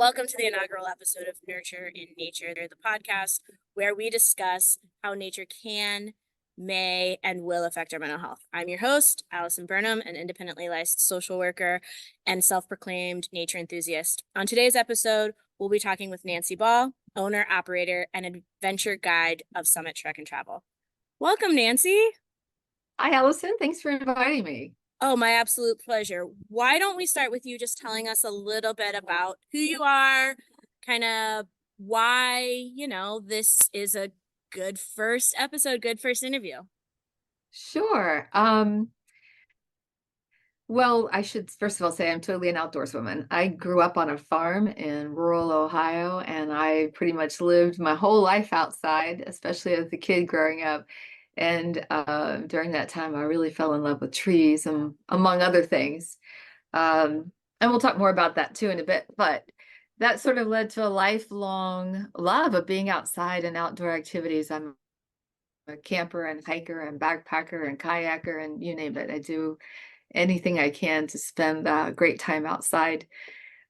Welcome to the inaugural episode of Nurture in Nature, the podcast where we discuss how nature can, may, and will affect our mental health. I'm your host, Allison Burnam, an independently licensed social worker and self-proclaimed nature enthusiast. On today's episode, we'll be talking with Nancy Ball, owner, operator, and adventure guide of Summit Trek and Travel. Welcome, Nancy. Hi, Allison. Thanks for inviting me. Oh, my absolute pleasure. Why don't we start with you just telling us a little bit about who you are, kind of why, this is a good first episode, good first interview. Sure. Well, I should first of all say I'm totally an outdoors woman. I grew up on a farm in rural Ohio, and I pretty much lived my whole life outside, especially as a kid growing up. And during that time, I really fell in love with trees, among other things. And we'll talk more about that too in a bit. But that sort of led to a lifelong love of being outside and outdoor activities. I'm a camper and hiker and backpacker and kayaker and you name it. I do anything I can to spend great time outside.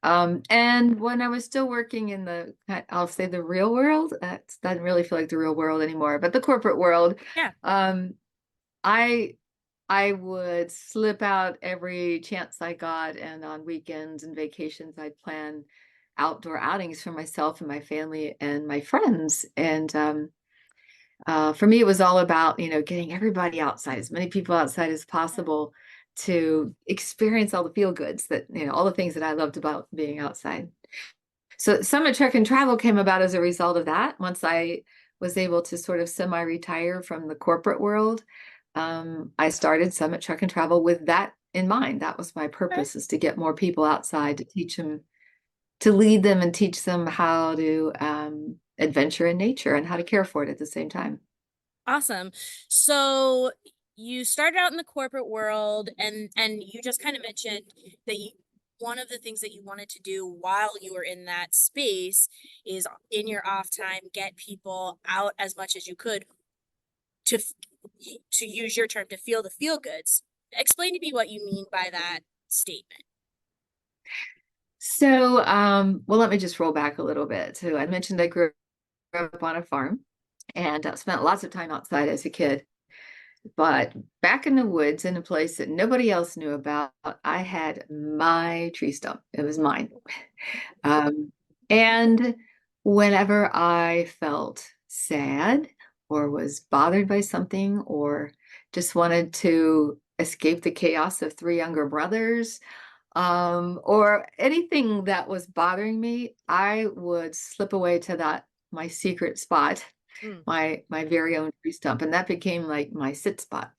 And when I was still working in I'll say the real world, that doesn't really feel like the real world anymore, but the corporate world, Yeah. I I would slip out every chance I got, and on weekends and vacations, I'd plan outdoor outings for myself and my family and my friends. And for me, it was all about, getting everybody outside, as many people outside as possible to experience all the feel goods that, all the things that I loved about being outside. So Summit Trek and Travel came about as a result of that. Once I was able to sort of semi-retire from the corporate world, I started Summit Trek and Travel with that in mind. That was my purpose, is to get more people outside, to teach them, to lead them and teach them how to adventure in nature and how to care for it at the same time. Awesome. So you started out in the corporate world and you just kind of mentioned that one of the things that you wanted to do while you were in that space is in your off time, get people out as much as you could to use your term, to feel the feel goods. Explain to me what you mean by that statement. So, well, let me just roll back a little bit. So I mentioned I grew up on a farm and spent lots of time outside as a kid. But back in the woods, in a place that nobody else knew about, I had my tree stump. It was mine. And whenever I felt sad or was bothered by something or just wanted to escape the chaos of three younger brothers, or anything that was bothering me, I would slip away to my secret spot, my very own tree stump, and that became like my sit spot.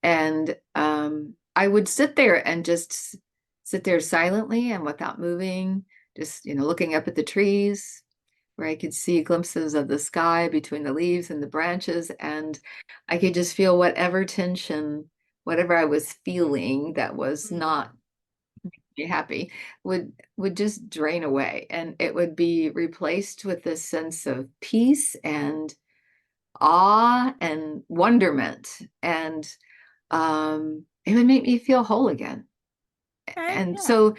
And I would sit there and just sit there silently and without moving, just looking up at the trees where I could see glimpses of the sky between the leaves and the branches, and I could just feel whatever tension, whatever I was feeling that was not happy would just drain away, and it would be replaced with this sense of peace and awe and wonderment, and it would make me feel whole again. Okay, And yeah. so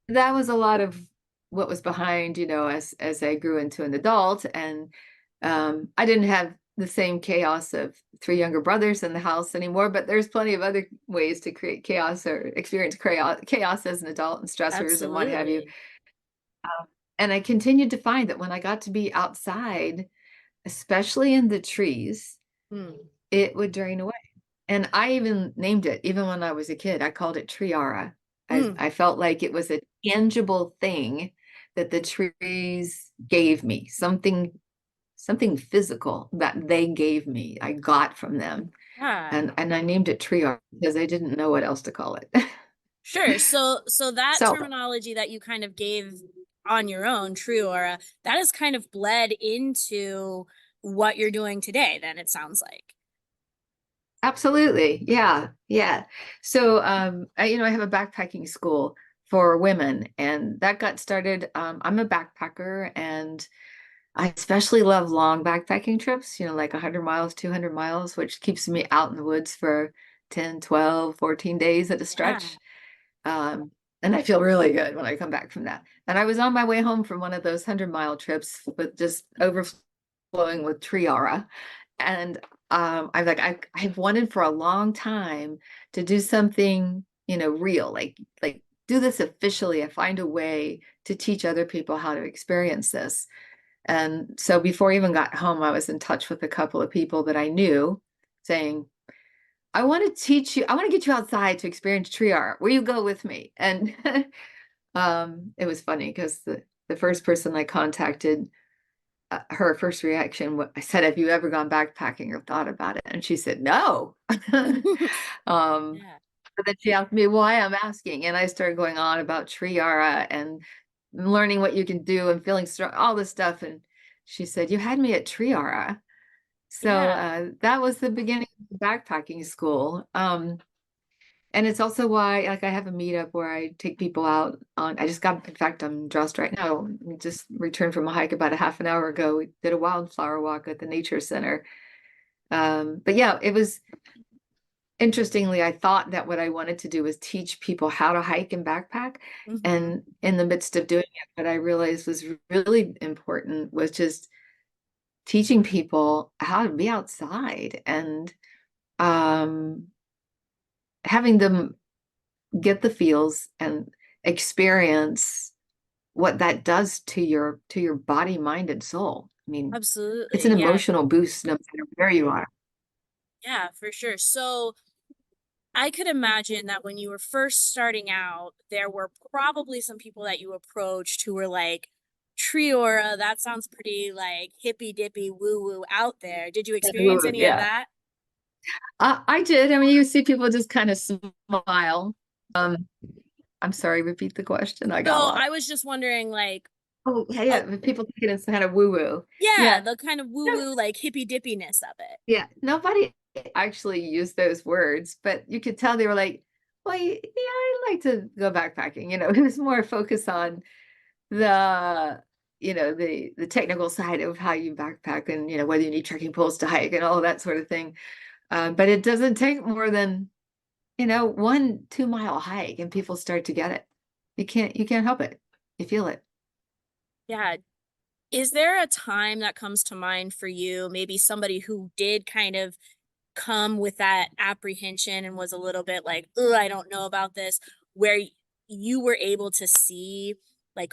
that was a lot of what was behind, as I grew into an adult, and I didn't have the same chaos of three younger brothers in the house anymore, but there's plenty of other ways to create chaos or experience chaos as an adult, and stressors and what have you. Absolutely. And I continued to find that when I got to be outside, especially in the trees, it would drain away. And I even named it, even when I was a kid, I called it tree aura. I felt like it was a tangible thing that the trees gave me, something physical that they gave me, I got from them. Yeah. And I named it tree aura because I didn't know what else to call it. Sure. So that So terminology that you kind of gave on your own, true aura, that has kind of bled into what you're doing today, then it sounds like. absolutely. Yeah. Yeah. So I have a backpacking school for women, and that got started. I'm a backpacker, and I especially love long backpacking trips, like 100 miles, 200 miles, which keeps me out in the woods for 10, 12, 14 days at a Yeah. stretch. Um, And I feel really good when I come back from that. And I was on my way home from one of those 100-mile trips with just overflowing with triara. And I'm like, I've wanted for a long time to do something, real, like do this officially. I find a way to teach other people how to experience this. And so before I even got home, I was in touch with a couple of people that I knew saying, I want to teach you, I want to get you outside to experience tree art. Will you go with me? And it was funny because the first person I contacted, her first reaction, I said, have you ever gone backpacking or thought about it? And she said, no. Yeah. But then she asked me why I'm asking. And I started going on about triara and learning what you can do and feeling strong, all this stuff. And she said, you had me at triara. So Yeah. that was the beginning of backpacking school. And it's also why, like, I have a meetup where I take people out on, I just got, in fact, I'm dressed right now. We just returned from a hike about a half an hour ago. We did a wildflower walk at the nature center. But yeah, it was interestingly, I thought that what I wanted to do was teach people how to hike and backpack. Hmm. And in the midst of doing it, what I realized was really important was just teaching people how to be outside and um, having them get the feels and experience what that does to your body, mind, and soul. I mean, it's an Absolutely. Yeah. emotional boost no matter where you are. Yeah, for sure. So I could imagine that when you were first starting out, there were probably some people that you approached who were like, Triora, that sounds pretty like hippy dippy woo woo out there. Did you experience any of Yeah, that? I did. I mean, you see people just kind of smile. Um, I'm sorry, repeat the question. I got So lost. I was just wondering, like, Oh, yeah, oh, yeah. But people think it's kind of woo woo. yeah, Yeah, the kind of woo woo, like hippy dippiness of it. yeah. Nobody actually used those words, but you could tell they were like, well, yeah, I like to go backpacking. It was more focused on the the technical side of how you backpack and whether you need trekking poles to hike and all that sort of thing, but it doesn't take more than 1 2 mile hike and people start to get it. You can't help it. You feel it. Yeah. Is there a time that comes to mind for you, maybe somebody who did kind of come with that apprehension and was a little bit like, oh, I don't know about this, where you were able to see like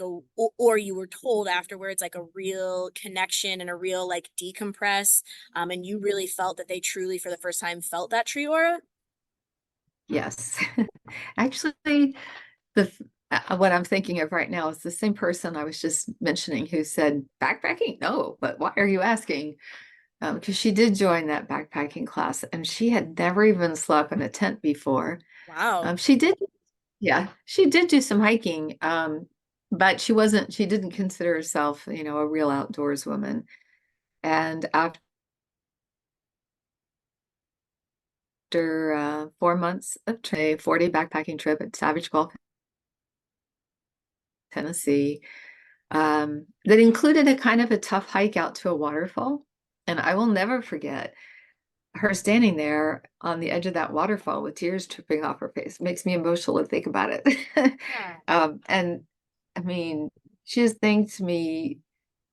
or you were told afterwards like a real connection and a real like decompress, and you really felt that they truly for the first time felt that tree aura? Yes. Actually, what I'm thinking of right now is the same person I was just mentioning who said backpacking. No, but why are you asking? Because she did join that backpacking class and she had never even slept in a tent before. Wow. She did, yeah, she did do some hiking, but she didn't consider herself, a real outdoors woman. And after 4 months of a 4-day backpacking trip at Savage Gulf, Tennessee, that included a kind of a tough hike out to a waterfall. And I will never forget her standing there on the edge of that waterfall with tears dripping off her face. It makes me emotional to think about it. Yeah. And I mean, she just thanked me.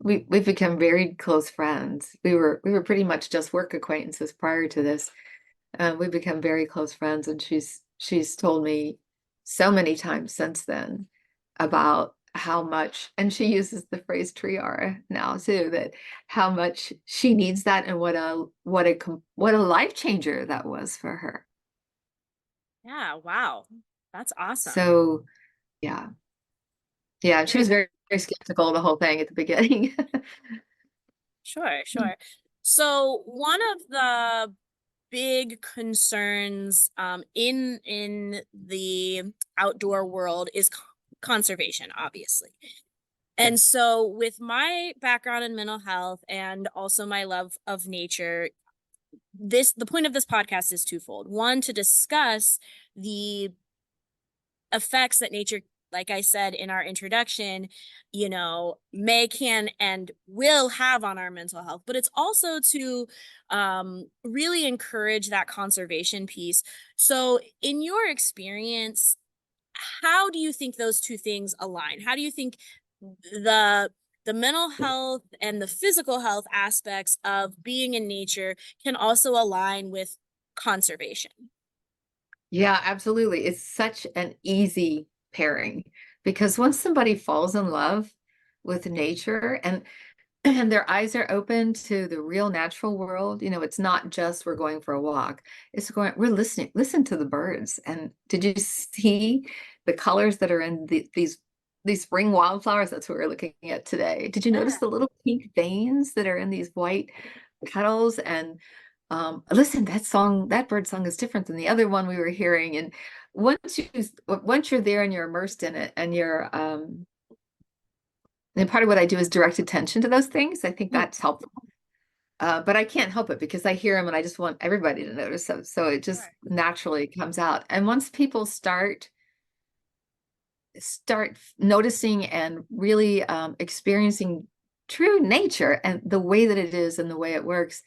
We've become very close friends. We were pretty much just work acquaintances prior to this. We've become very close friends, and she's told me so many times since then about how much, and she uses the phrase triara now too, that how much she needs that and what a life changer that was for her. Yeah. Wow. That's awesome. So yeah, yeah, she was Very very, very skeptical of the whole thing at the beginning. sure, sure. So one of the big concerns in the outdoor world is conservation, obviously. And Yes. so, with my background in mental health and also my love of nature, the point of this podcast is twofold. One, to discuss the effects that nature, like I said in our introduction, may, can, and will have on our mental health, but it's also to really encourage that conservation piece. So, in your experience, how do you think those two things align? How do you think the the mental health and the physical health aspects of being in nature can also align with conservation? Yeah, absolutely. It's such an easy pairing because once somebody falls in love with nature and their eyes are open to the real natural world, it's not just we're going for a walk. It's going, we're listening, listen to the birds. And did you see the colors that are in these spring wildflowers? That's what we're looking at today. Did you notice Yeah. the little pink veins that are in these white petals? And listen, that bird song is different than the other one we were hearing. And once you're there and you're immersed in it and and part of what I do is direct attention to those things. I think Mm, that's helpful. But I can't help it because I hear them and I just want everybody to notice them. So it just sure. naturally comes out. And once people start noticing and really experiencing true nature and the way that it is and the way it works,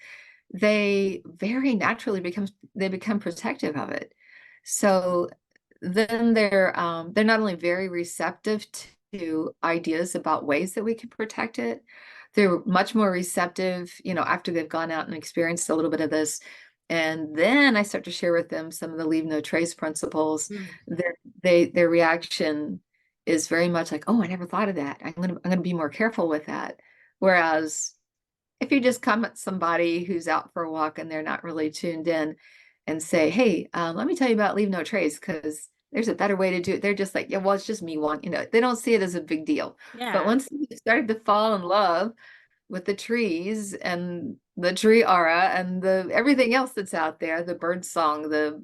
they very naturally become protective of it. So then they're not only very receptive to ideas about ways that we can protect it, they're much more receptive, after they've gone out and experienced a little bit of this. And then I start to share with them some of the leave no trace principles. Mm, Their reaction is very much like, oh, I never thought of that. I'm gonna be more careful with that. Whereas if you just come at somebody who's out for a walk and they're not really tuned in and say, hey, let me tell you about leave no trace because there's a better way to do it. They're just like, yeah, well, it's just me one, they don't see it as a big deal. But yeah. once you started to fall in love with the trees and the tree aura and the everything else that's out there, the bird song, the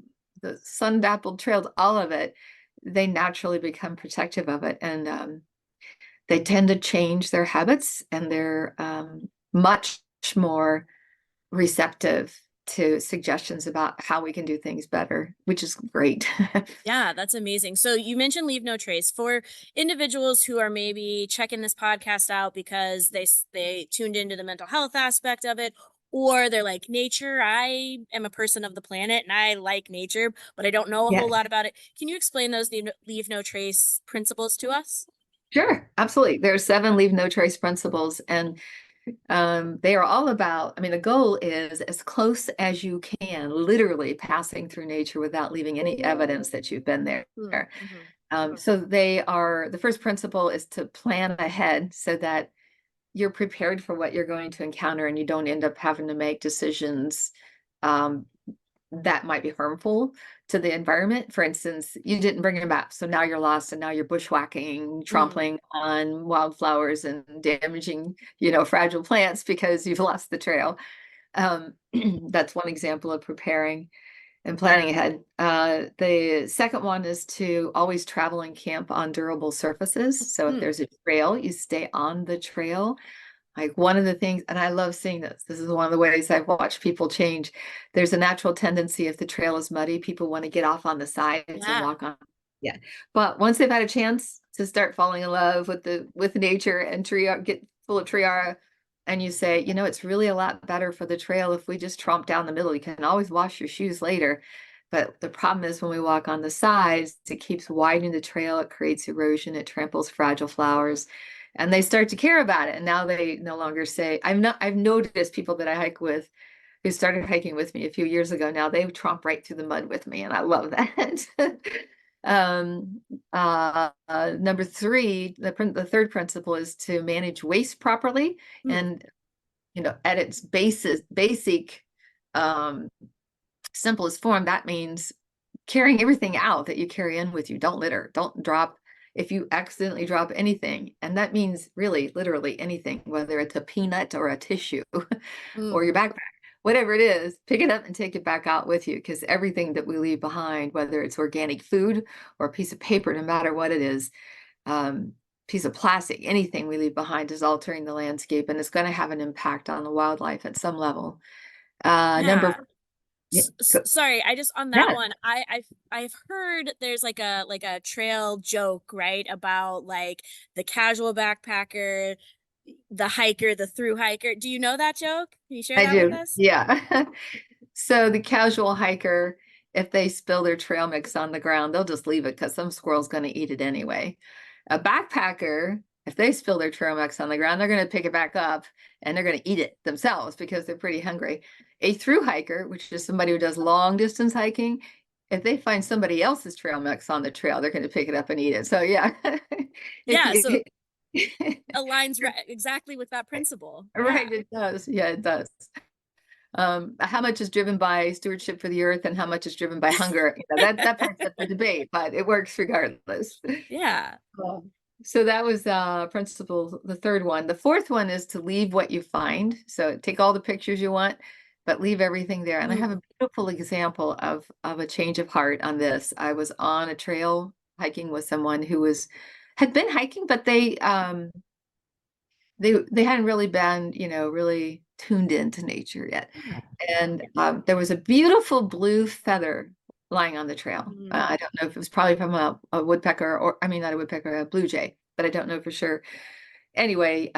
sun dappled trails, all of it, they naturally become protective of it. And they tend to change their habits and they're much more receptive to suggestions about how we can do things better, which is great. Yeah, that's amazing. So you mentioned leave no trace for individuals who are maybe checking this podcast out because they tuned into the mental health aspect of it, or they're like, nature, I am a person of the planet and I like nature, but I don't know a Yeah, whole lot about it. Can you explain those leave no trace principles to us? sure, absolutely. There are 7 leave no trace principles, and they are all about, I mean, the goal is as close as you can, literally passing through nature without leaving any evidence that you've been there. Mm-hmm. So the first principle is to plan ahead so that you're prepared for what you're going to encounter and you don't end up having to make decisions um, that might be harmful to the environment. For instance, you didn't bring a map, so now you're lost and now you're bushwhacking, Mm, trampling on wildflowers and damaging, fragile plants because you've lost the trail. Um, that's one example of preparing and planning ahead. The second one is to always travel and camp on durable surfaces. So if mm, there's a trail, you stay on the trail. Like one of the things, and I love seeing this. This is one of the ways I've watched people change. There's a natural tendency if the trail is muddy, people want to get off on the sides and yeah. walk on. Yeah. But once they've had a chance to start falling in love with nature and get full of triara, and you say, it's really a lot better for the trail if we just tromp down the middle. You can always wash your shoes later. But the problem is when we walk on the sides, it keeps widening the trail, it creates erosion, it tramples fragile flowers and they start to care about it. And now they no longer say, I've noticed people that I hike with who started hiking with me a few years ago. Now they tromp right through the mud with me, and I love that. um, Number 3, the third principle is to manage waste properly. Mm, And, at its basic, um, simplest form, that means carrying everything out that you carry in with you. Don't litter, don't drop. If you accidentally drop anything, and that means really literally anything, whether it's a peanut or a tissue or mm, your backpack, whatever it is, pick it up and take it back out with you because everything that we leave behind, whether it's organic food or a piece of paper, no matter what it is, um, piece of plastic, anything we leave behind is altering the landscape and it's going to have an impact on the wildlife at some level. Number, yeah. yeah, Sorry, I just on that yeah, one, I've heard there's like a trail joke, right? About like the casual backpacker, the hiker, the through hiker. Do you know that joke? Can you share I that with do. us? Yeah. So the casual hiker if they spill their trail mix on the ground, they'll just leave it because some squirrel's going to eat it anyway. A backpacker, if they spill their trail mix on the ground, they're going to pick it back up and they're going to eat it themselves because they're pretty hungry. A through hiker, which is somebody who does long distance hiking, if they find somebody else's trail mix on the trail, they're going to pick it up and eat it. So yeah. Yeah, so aligns exactly with that principle. Right, it does. Yeah, it does. How much is driven by stewardship for the earth and how much is driven by hunger? That part's up for debate, but it works regardless. Yeah. So that was principle, the third one. The fourth one is to leave what you find. So take all the pictures you want, but leave everything there. And I have a beautiful example of a change of heart on this. I was on a trail hiking with someone who had been hiking, but they hadn't really been, really tuned into nature yet. And there was a beautiful blue feather lying on the trail. I don't know if it was probably from a woodpecker, or I mean, not a woodpecker, a blue jay, but I don't know for sure. Anyway,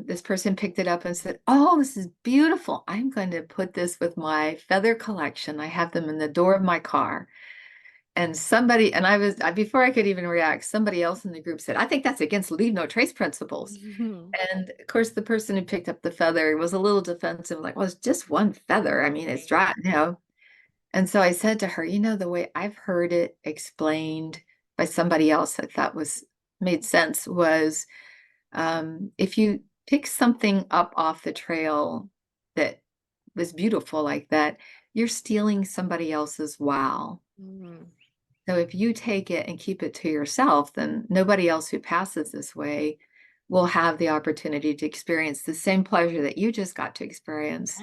this person picked it up and said, "Oh, this is beautiful. I'm going to put this with my feather collection. I have them in the door of my car." And before I could even react, somebody else in the group said, "I think that's against leave no trace principles." And of course, the person who picked up the feather was a little defensive, like, "Well, it's just one feather. I mean, it's dry, And so I said to her, the way I've heard it explained by somebody else I thought made sense was if you pick something up off the trail that was beautiful like that, you're stealing somebody else's wow. So if you take it and keep it to yourself, then nobody else who passes this way will have the opportunity to experience the same pleasure that you just got to experience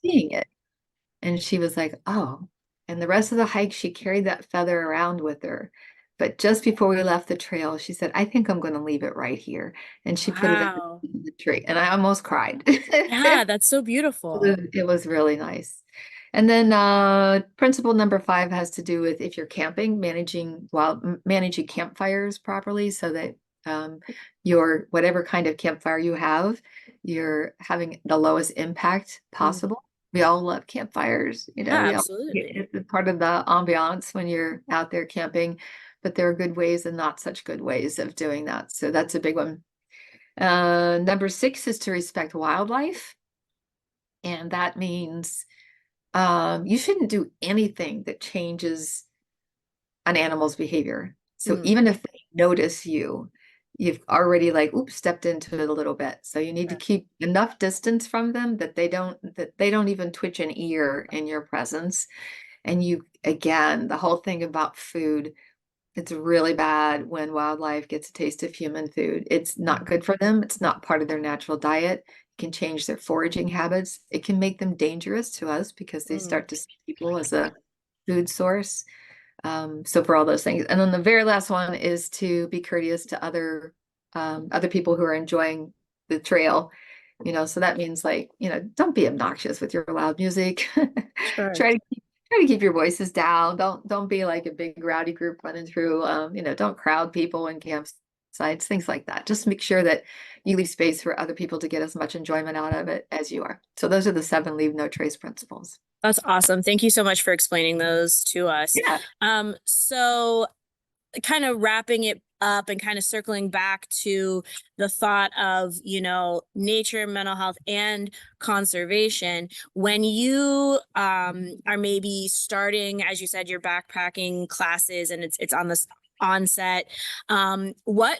seeing it." And she was like, "Oh." And the rest of the hike, she carried that feather around with her. But just before we left the trail, she said, "I think I'm going to leave it right here." And she put it in Wow. the tree. And I almost cried. Yeah, that's so beautiful. It was really nice. And then principle number 5 has to do with if you're camping, managing campfires properly so that your whatever kind of campfire you have, you're having the lowest impact possible. We all love campfires, Yeah, we all absolutely. it's part of the ambiance when you're out there camping, but there are good ways and not such good ways of doing that. So that's a big one. Number 6 is to respect wildlife. And that means you shouldn't do anything that changes an animal's behavior. So even if they notice you've already oops, stepped into it a little bit. So you need to keep enough distance from them that they don't even twitch an ear in your presence. And again, the whole thing about food, it's really bad when wildlife gets a taste of human food. It's not good for them. It's not part of their natural diet. It can change their foraging habits. It can make them dangerous to us because they start to see people as a food source. So for all those things. And then the very last one is to be courteous to other people who are enjoying the trail. So that means don't be obnoxious with your loud music. Sure. Try to keep your voices down. Don't be like a big rowdy group running through. Don't crowd people in campsites, things like that. Just make sure that you leave space for other people to get as much enjoyment out of it as you are. So those are the 7 leave no trace principles. That's awesome. Thank you so much for explaining those to us. Yeah. So kind of wrapping it up and kind of circling back to the thought of, nature, mental health, and conservation. When you are maybe starting, as you said, your backpacking classes and it's on this onset, what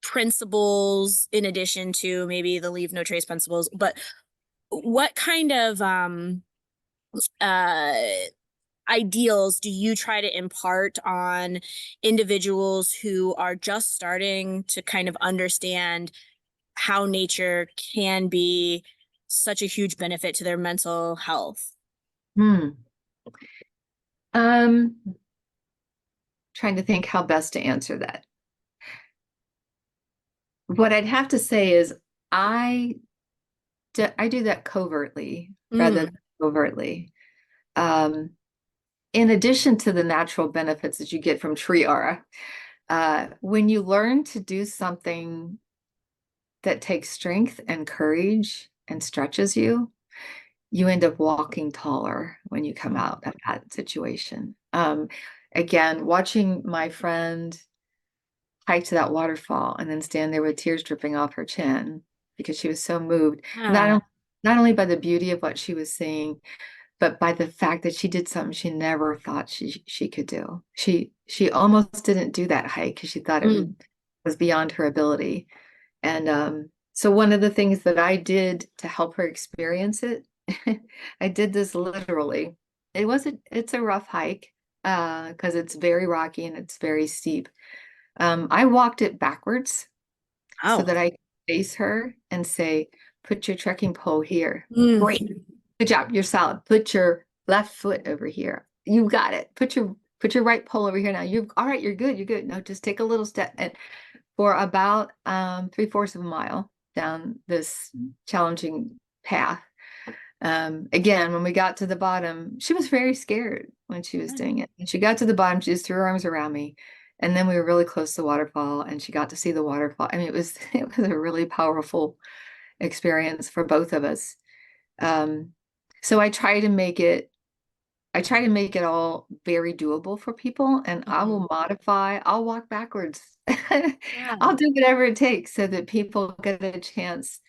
principles, in addition to maybe the leave no trace principles, but what kind of uh ideals do you try to impart on individuals who are just starting to kind of understand how nature can be such a huge benefit to their mental health? Um, Trying to think how best to answer that. What I'd have to say is I do that covertly rather than overtly. In addition to the natural benefits that you get from tree aura, when you learn to do something that takes strength and courage and stretches you, you end up walking taller when you come out of that situation. Again, watching my friend hike to that waterfall and then stand there with tears dripping off her chin because she was so moved, Yeah. not only by the beauty of what she was seeing, but by the fact that she did something she never thought she could do. She almost didn't do that hike because she thought Mm. was beyond her ability. And so one of the things that I did to help her experience it, I did this literally. It's a rough hike because it's very rocky and it's very steep. I walked it backwards so Oh. that I could face her and say, put your trekking pole here. Mm. Great. Good job. You're solid. Put your left foot over here. You got it. Put your right pole over here now. You all right, you're good. You're good. No, just take a little step. And for about 3/4 of a mile down this challenging path. Again, when we got to the bottom, she was very scared when she was doing it. And she got to the bottom, she just threw her arms around me. And then we were really close to the waterfall and she got to see the waterfall. I mean, it was a really powerful experience for both of us. Um, so I try to make it all very doable for people and I Mhm. will modify, I'll walk backwards. Yeah. I'll do whatever it takes so that people get a chance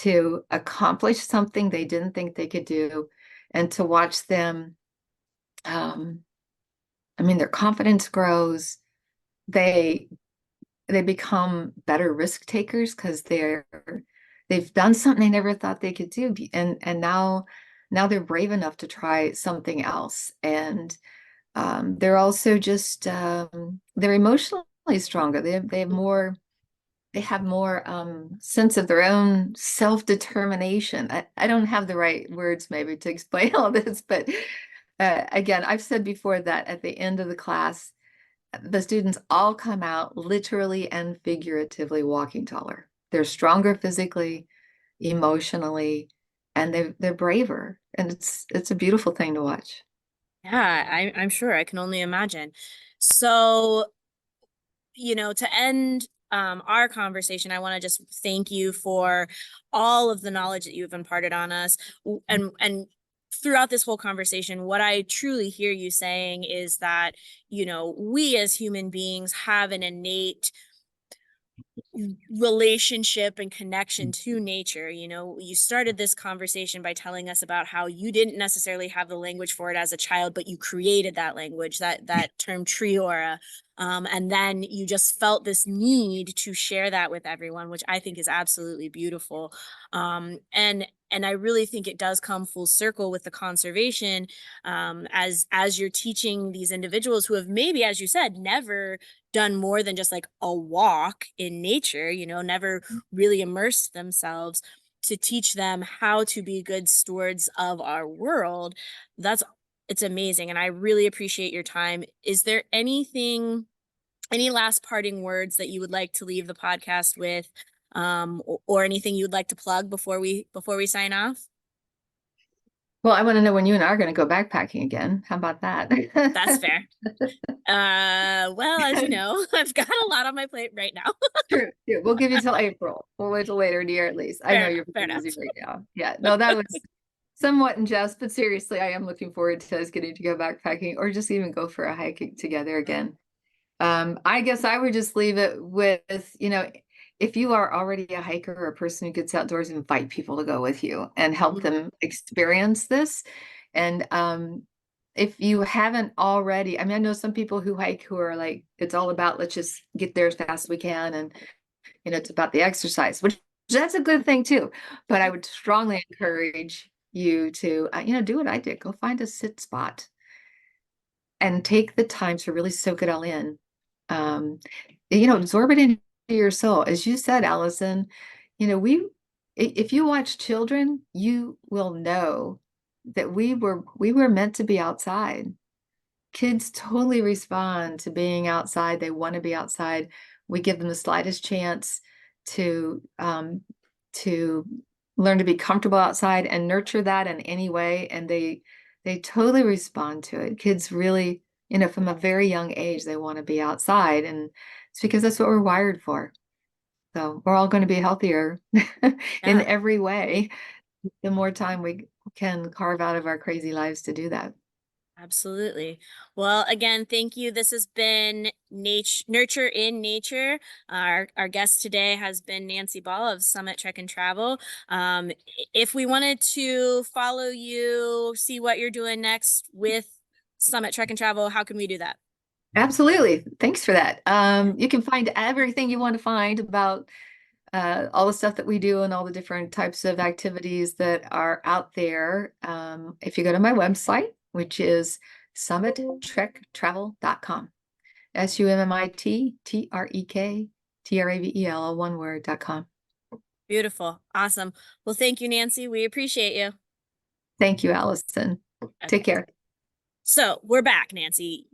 to accomplish something they didn't think they could do and to watch them. Um, I mean, their confidence grows. They they become better risk takers because they've done something they never thought they could do. And now they're brave enough to try something else. And they're also just they're emotionally stronger. They have more sense of their own self-determination. I don't have the right words maybe to explain all this, but again, I've said before that at the end of the class, the students all come out literally and figuratively walking taller. They're stronger physically, emotionally, and they're braver. And it's a beautiful thing to watch. Yeah, I'm sure. I can only imagine. So, to end our conversation, I want to just thank you for all of the knowledge that you've imparted on us. And throughout this whole conversation, what I truly hear you saying is that, we as human beings have an innate relationship and connection to nature. You started this conversation by telling us about how you didn't necessarily have the language for it as a child, but you created that language, that term triora. And then you just felt this need to share that with everyone, which I think is absolutely beautiful. And I really think it does come full circle with the conservation, as you're teaching these individuals who have maybe, as you said, never done more than just like a walk in nature, never really immersed themselves, to teach them how to be good stewards of our world. It's amazing. And I really appreciate your time. Is there any last parting words that you would like to leave the podcast with, or anything you'd like to plug before we sign off? Well, I want to know when you and I are going to go backpacking again. How about that? That's fair. Well, as you know, I've got a lot on my plate right now. True. Yeah, we'll give you till April. We'll wait till later in the year at least. I Fair know enough. you're Fair pretty enough. busy right now. Yeah, no, that was somewhat in jest, but seriously, I am looking forward to us getting to go backpacking or just even go for a hike together again. I guess I would just leave it with, if you are already a hiker or a person who gets outdoors, invite people to go with you and help them experience this. And if you haven't already, I mean, I know some people who hike who are like, it's all about let's just get there as fast as we can. And, it's about the exercise, which that's a good thing too. But I would strongly encourage you to, do what I did. Go find a sit spot and take the time to really soak it all in. Um, absorb it into your soul. As you said, Allison, if you watch children, you will know that we were meant to be outside. Kids totally respond to being outside. They want to be outside. We give them the slightest chance to learn to be comfortable outside and nurture that in any way, and they totally respond to it. Kids really, from a very young age, they want to be outside, and it's because that's what we're wired for. So we're all going to be healthier in Yeah. every way the more time we can carve out of our crazy lives to do that. Absolutely. Well, again, thank you. This has been Nurture in Nature. Our guest today has been Nancy Ball of Summit Trek and Travel. If we wanted to follow you, see what you're doing next with Summit Trek and Travel, how can we do that? Absolutely. Thanks for that. You can find everything you want to find about all the stuff that we do and all the different types of activities that are out there. If you go to my website, which is summittrektravel.com, SUMMITTREKTRAVEL, all one word.com. Beautiful. Awesome. Well, thank you, Nancy. We appreciate you. Thank you, Allison. Take Okay. care. So we're back, Nancy,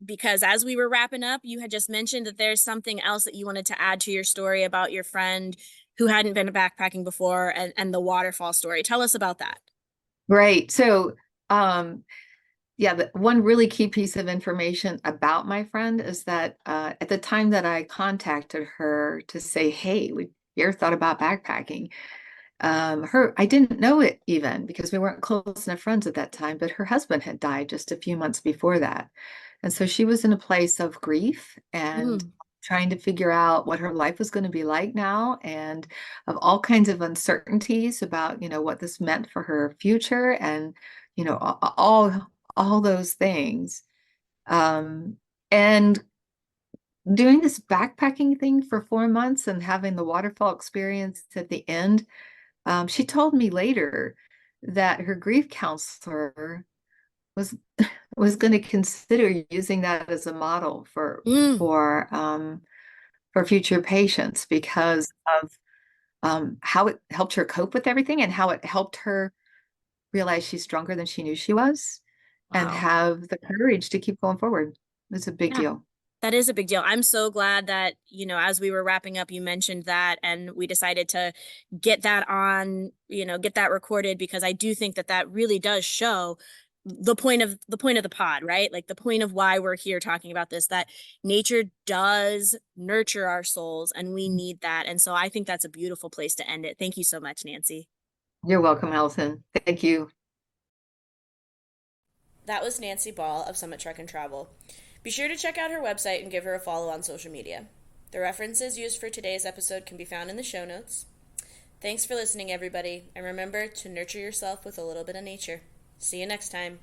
because as we were wrapping up, you had just mentioned that there's something else that you wanted to add to your story about your friend who hadn't been backpacking before and the waterfall story. Tell us about that. Great. So, yeah, the one really key piece of information about my friend is that at the time that I contacted her to say, hey, you ever thought about backpacking? I didn't know it even because we weren't close enough friends at that time, but her husband had died just a few months before that. And so she was in a place of grief and Mm, trying to figure out what her life was going to be like now and of all kinds of uncertainties about, what this meant for her future and, all those things. Um, and doing this backpacking thing for 4 months and having the waterfall experience at the end, she told me later that her grief counselor was was going to consider using that as a model mm, for future patients because of how it helped her cope with everything and how it helped her realize she's stronger than she knew she was and wow. have the courage to keep going forward. It's a big Yeah. deal. That is a big deal. I'm so glad that, as we were wrapping up, you mentioned that and we decided to get that on, get that recorded because I do think that that really does show the pod, right? Like the point of why we're here talking about this, that nature does nurture our souls and we need that. And so I think that's a beautiful place to end it. Thank you so much, Nancy. You're welcome, Allison. Thank you. That was Nancy Ball of Summit Trek and Travel. Be sure to check out her website and give her a follow on social media. The references used for today's episode can be found in the show notes. Thanks for listening, everybody, and remember to nurture yourself with a little bit of nature. See you next time.